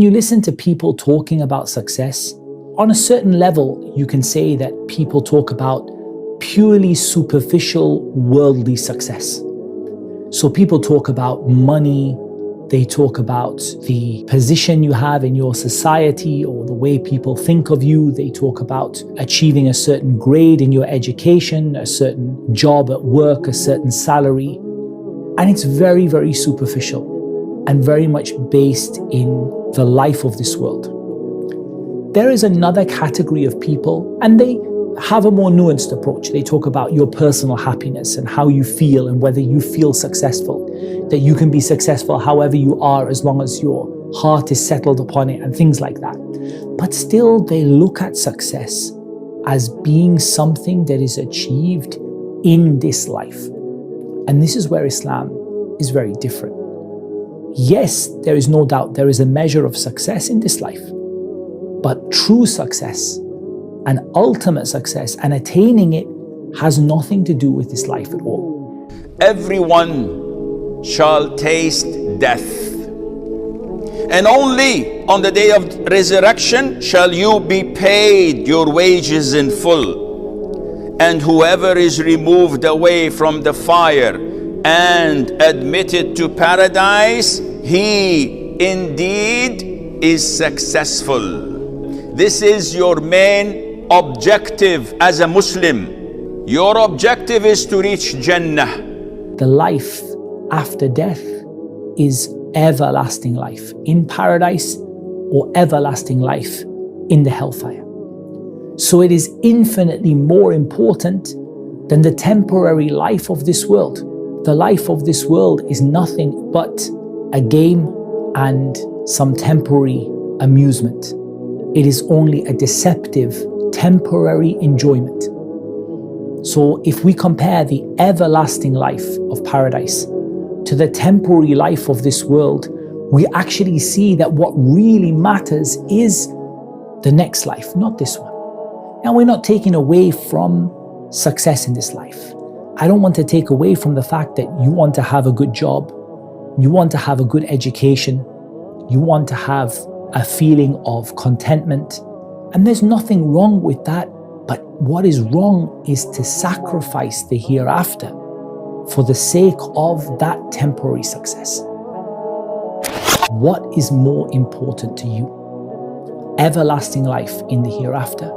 When you listen to people talking about success, on a certain level, you can say that people talk about purely superficial worldly success. So people talk about money, they talk about the position you have in your society or the way people think of you. They talk about achieving a certain grade in your education, a certain job at work, a certain salary. And it's very, very superficial and very much based in the life of this world. There is another category of people, and they have a more nuanced approach. They talk about your personal happiness and how you feel and whether you feel successful, that you can be successful however you are as long as your heart is settled upon it and things like that. But still, they look at success as being something that is achieved in this life. And this is where Islam is very different. Yes, there is no doubt there is a measure of success in this life, but true success and ultimate success and attaining it has nothing to do with this life at all. Everyone shall taste death, and only on the day of resurrection shall you be paid your wages in full. And whoever is removed away from the fire and admitted to paradise, he indeed is successful. This is your main objective as a Muslim. Your objective is to reach Jannah. The life after death is everlasting life in paradise or everlasting life in the hellfire. So it is infinitely more important than the temporary life of this world. The life of this world is nothing but a game and some temporary amusement. It is only a deceptive, temporary enjoyment. So if we compare the everlasting life of paradise to the temporary life of this world, we actually see that what really matters is the next life, not this one. Now, we're not taking away from success in this life. I don't want to take away from the fact that you want to have a good job, you want to have a good education, you want to have a feeling of contentment, and there's nothing wrong with that. But what is wrong is to sacrifice the hereafter for the sake of that temporary success. What is more important to you? Everlasting life in the hereafter,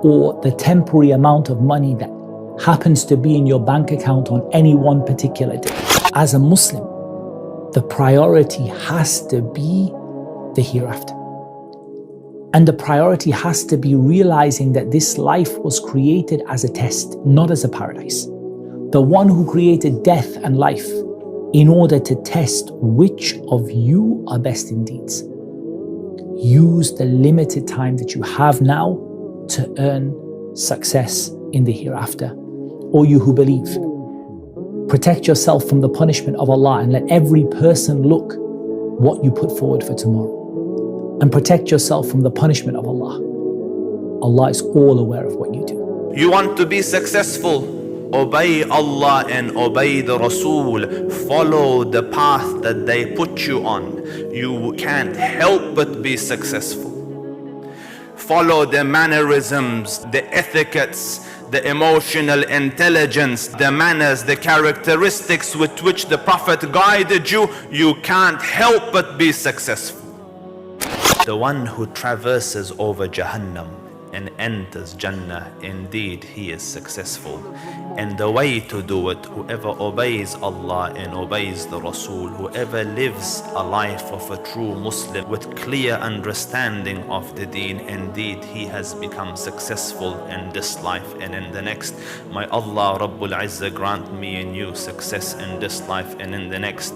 or the temporary amount of money that happens to be in your bank account on any one particular day? As a Muslim, the priority has to be the hereafter. And the priority has to be realizing that this life was created as a test, not as a paradise. The one who created death and life in order to test which of you are best in deeds. Use the limited time that you have now to earn success in the hereafter. O you who believe, protect yourself from the punishment of Allah and let every person look what you put forward for tomorrow. And protect yourself from the punishment of Allah. Allah is all aware of what you do. You want to be successful? Obey Allah and obey the Rasul. Follow the path that they put you on. You can't help but be successful. Follow the mannerisms, the etiquettes, the emotional intelligence, the manners, the characteristics with which the Prophet guided you. You can't help but be successful. The one who traverses over Jahannam and enters Jannah, indeed he is successful. And the way to do it, whoever obeys Allah and obeys the Rasul, whoever lives a life of a true Muslim with clear understanding of the deen, indeed he has become successful in this life and in the next. May Allah Rabbul Izzah grant me and you success in this life and in the next.